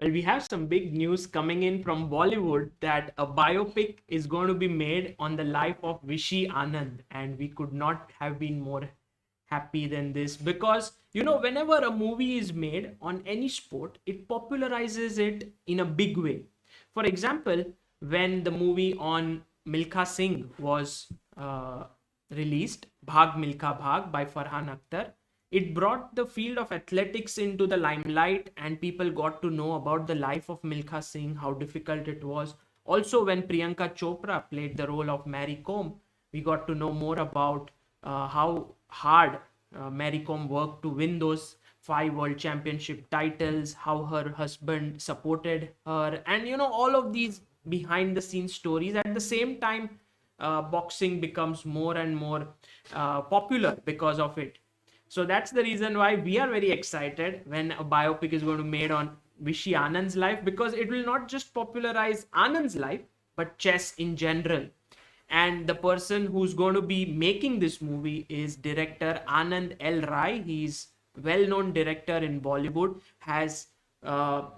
Well, we have some big news coming in from Bollywood that a biopic is going to be made on the life of Vishy Anand, and we could not have been more happy than this because whenever a movie is made on any sport, it popularizes it in a big way. For example, when the movie on Milkha Singh was released, Bhag Milkha Bhag by Farhan Akhtar, it brought the field of athletics into the limelight, and people got to know about the life of Milkha Singh, how difficult it was. Also, when Priyanka Chopra played the role of Mary Kom, we got to know more about how hard Mary Kom worked to win those 5 world championship titles, how her husband supported her, and all of these behind the scenes stories. At the same time, boxing becomes more and more popular because of it. So that's the reason why we are very excited when a biopic is going to be made on Vishy Anand's life, because it will not just popularize Anand's life but chess in general. And the person who's going to be making this movie is director Aanand L Rai. He's well-known director in Bollywood, has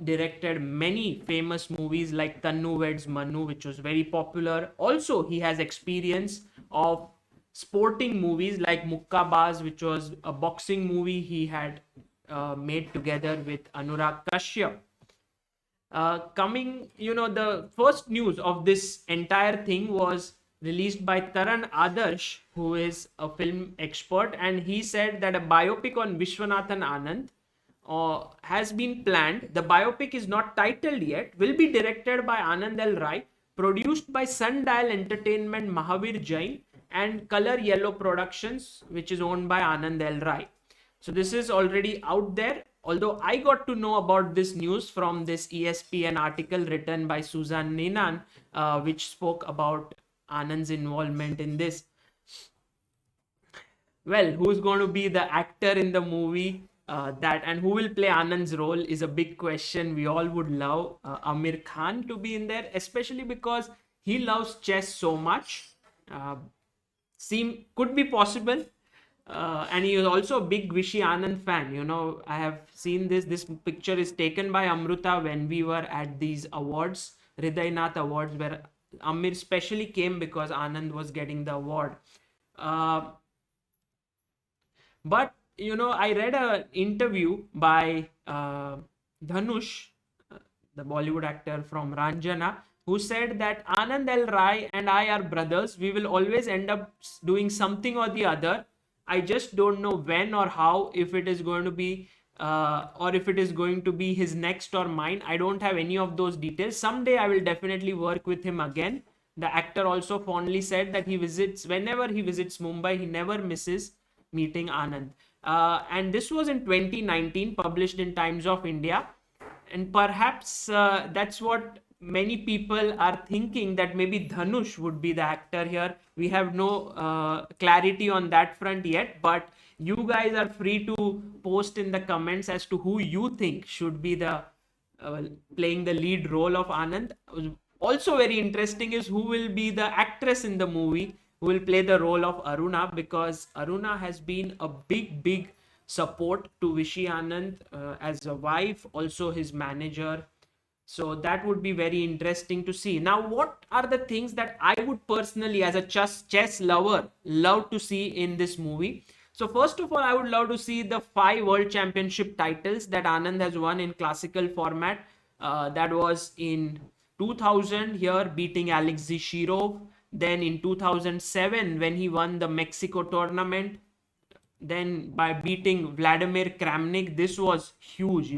directed many famous movies like Tannu Weds Manu, which was very popular. Also, he has experience of sporting movies like Mukkabaz, which was a boxing movie he had made together with Anurag Kashyap. The first news of this entire thing was released by Taran Adarsh, who is a film expert, and he said that a biopic on Vishwanathan Anand has been planned. The biopic is not titled yet, will be directed by Aanand L Rai, produced by Sundial Entertainment Mahavir Jain, and Color Yellow Productions, which is owned by Aanand L Rai. So this is already out there. Although I got to know about this news from this ESPN article written by Susan Ninan, which spoke about Anand's involvement in this. Well, who's going to be the actor in the movie? And who will play Anand's role is a big question. We all would love Amir Khan to be in there, especially because he loves chess so much. Could be possible. And he is also a big Vishy Anand fan. I have seen this. This picture is taken by Amruta when we were at these awards, Hridaynath Awards, where Amir specially came because Anand was getting the award. But I read an interview by Dhanush, the Bollywood actor from Ranjana, who said that Aanand L Rai and I are brothers. We will always end up doing something or the other. I just don't know when or how, if it is going to be or if it is going to be his next or mine. I don't have any of those details. Someday I will definitely work with him again. The actor also fondly said that whenever he visits Mumbai, he never misses meeting Anand. And this was in 2019, published in Times of India. And perhaps that's what many people are thinking, that maybe Dhanush would be the actor here. We have no clarity on that front yet, but you guys are free to post in the comments as to who you think should be the playing the lead role of Anand. Also very interesting is who will be the actress in the movie who will play the role of Aruna, because Aruna has been a big support to Vishy Anand as a wife, also his manager. So that would be very interesting to see. Now, what are the things that I would personally, as a chess lover, love to see in this movie? So first of all, I would love to see the 5 world championship titles that Anand has won in classical format. That was in 2000 here, beating Alexei Shirov. Then in 2007, when he won the Mexico tournament, then by beating Vladimir Kramnik. This was huge,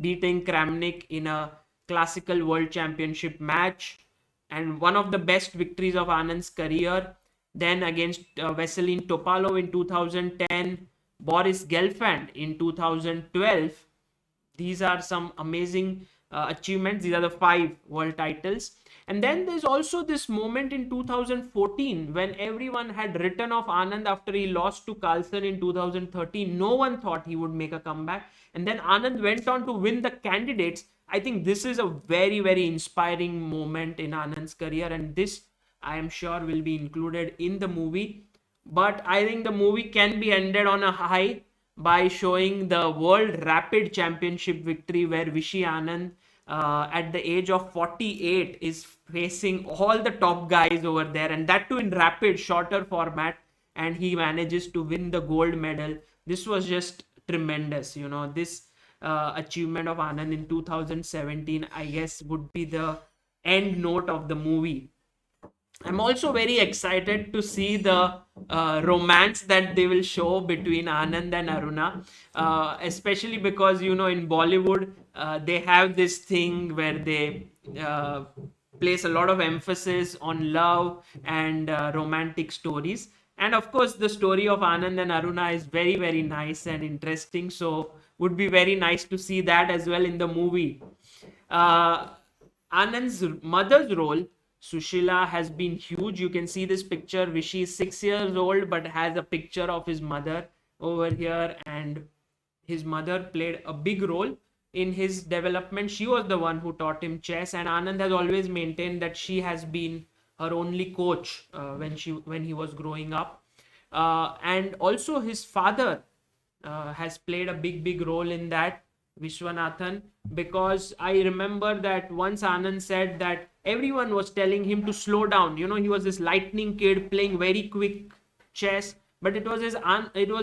beating Kramnik in a classical world championship match, and one of the best victories of Anand's career. Then against Vaseline Topalov in 2010, Boris Gelfand in 2012. These are some amazing achievements. These are the 5 world titles. And then there's also this moment in 2014 when everyone had written off Anand after he lost to Carlsen in 2013. No one thought he would make a comeback. And then Anand went on to win the candidates. I think this is a very inspiring moment in Anand's career. And this, I am sure, will be included in the movie. But I think the movie can be ended on a high by showing the World Rapid Championship victory, where Vishy Anand at the age of 48 is facing all the top guys over there, and that too in rapid, shorter format, and he manages to win the gold medal. This was just tremendous. This achievement of Anand in 2017, I guess, would be the end note of the movie. I'm also very excited to see the romance that they will show between Anand and Aruna, especially because in Bollywood they have this thing where they place a lot of emphasis on love and romantic stories. And of course, the story of Anand and Aruna is very, very nice and interesting. So, would be very nice to see that as well in the movie. Uh, Anand's mother's role, Sushila, has been huge. You can see this picture. Vishy is 6 years old, but has a picture of his mother over here, and his mother played a big role in his development. She was the one who taught him chess, and Anand has always maintained that she has been her only coach when he was growing up. And also his father has played a big role in that, Vishwanathan, because I remember that once Anand said that everyone was telling him to slow down. He was this lightning kid playing very quick chess, but it was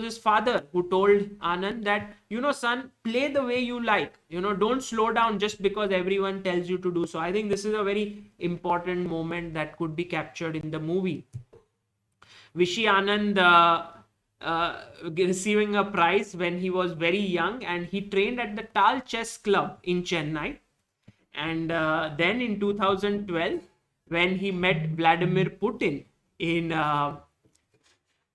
his father who told Anand that, son, play the way you like. Don't slow down just because everyone tells you to do so. I think this is a very important moment that could be captured in the movie. Vishy Anand receiving a prize when he was very young, and he trained at the Tal Chess Club in Chennai. And then in 2012, when he met Vladimir Putin in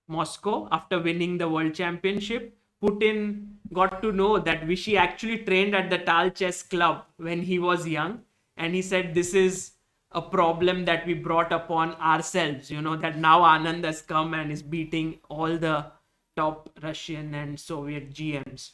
Moscow after winning the world championship, Putin got to know that Vishy actually trained at the Tal Chess Club when he was young. And he said, this is a problem that we brought upon ourselves, that now Anand has come and is beating all the top Russian and Soviet GMs.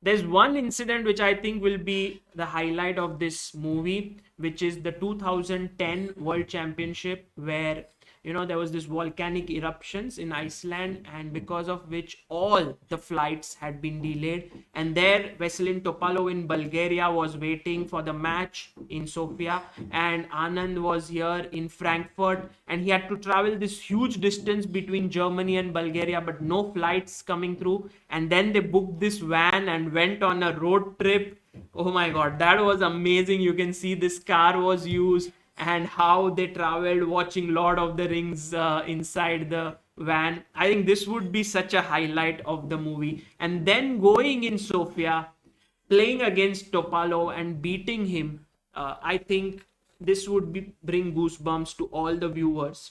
There's one incident which I think will be the highlight of this movie, which is the 2010 World Championship, where there was this volcanic eruptions in Iceland, and because of which all the flights had been delayed. And there, Veselin Topalov in Bulgaria was waiting for the match in Sofia, and Anand was here in Frankfurt, and he had to travel this huge distance between Germany and Bulgaria, but no flights coming through. And then they booked this van and went on a road trip. Oh my God, that was amazing. You can see this car was used, and how they traveled watching Lord of the Rings inside the van. I think this would be such a highlight of the movie. And then going in Sofia, playing against Topalov and beating him, I think this would bring goosebumps to all the viewers.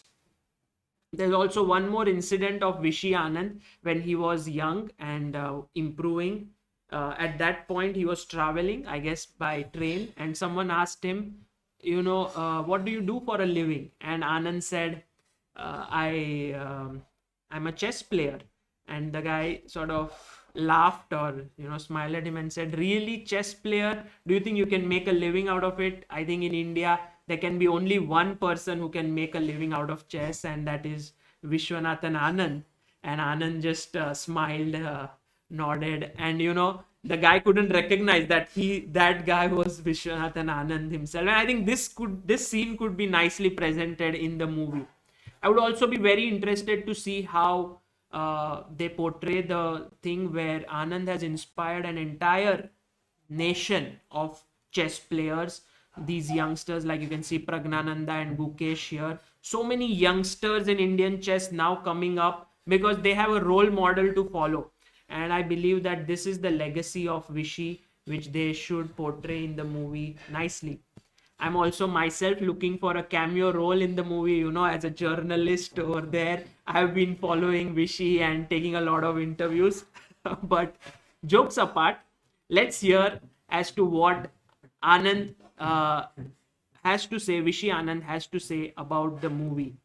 There's also one more incident of Vishy Anand when he was young and improving. At that point, he was traveling, I guess, by train, and someone asked him, what do you do for a living? And Anand said, I'm a chess player. And the guy sort of laughed or smiled at him and said, really, chess player? Do you think you can make a living out of it? I think in India there can be only one person who can make a living out of chess, and that is Vishwanathan Anand. And Anand just smiled, nodded, and the guy couldn't recognize that guy was Vishwanathan Anand himself. And I think this scene could be nicely presented in the movie. I would also be very interested to see how they portray the thing where Anand has inspired an entire nation of chess players. These youngsters, like you can see Pragnananda and Gukesh here. So many youngsters in Indian chess now coming up because they have a role model to follow. And I believe that this is the legacy of Vishy, which they should portray in the movie nicely. I'm also myself looking for a cameo role in the movie, as a journalist over there. I've been following Vishy and taking a lot of interviews. But jokes apart, let's hear as to what Anand has to say, Vishy Anand has to say about the movie.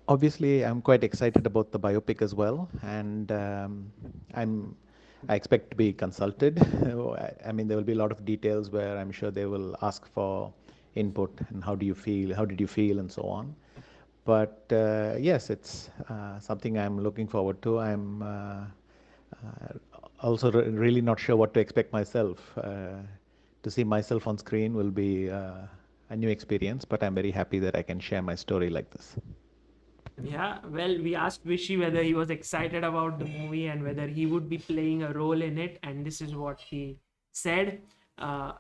Obviously, I'm quite excited about the biopic as well, and I expect to be consulted. I mean, there will be a lot of details where I'm sure they will ask for input and how do you feel, how did you feel, and so on. But yes, it's something I'm looking forward to. I'm Also, really not sure what to expect myself. To see myself on screen will be a new experience, but I'm very happy that I can share my story like this. Yeah, well, we asked Vishy whether he was excited about the movie and whether he would be playing a role in it, and this is what he said. Uh,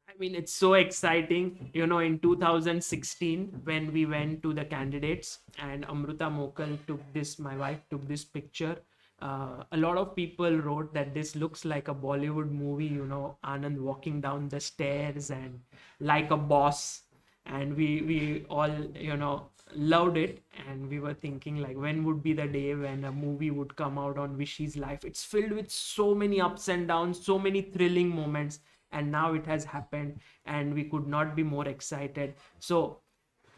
I mean, it's so exciting. In 2016, when we went to the candidates and Amruta Mokal took this, my wife took this picture, a lot of people wrote that this looks like a Bollywood movie, Anand walking down the stairs and like a boss. And we all, loved it. And we were thinking, like, when would be the day when a movie would come out on Vishy's life? It's filled with so many ups and downs, so many thrilling moments, and now it has happened, and we could not be more excited. So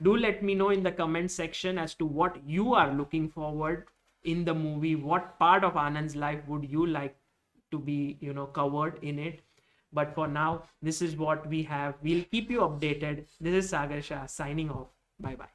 do let me know in the comment section as to what you are looking forward in the movie. What part of Anand's life would you like to be covered in it? But for now, this is what we have. We'll keep you updated. This is Sagar Shah signing off. Bye bye.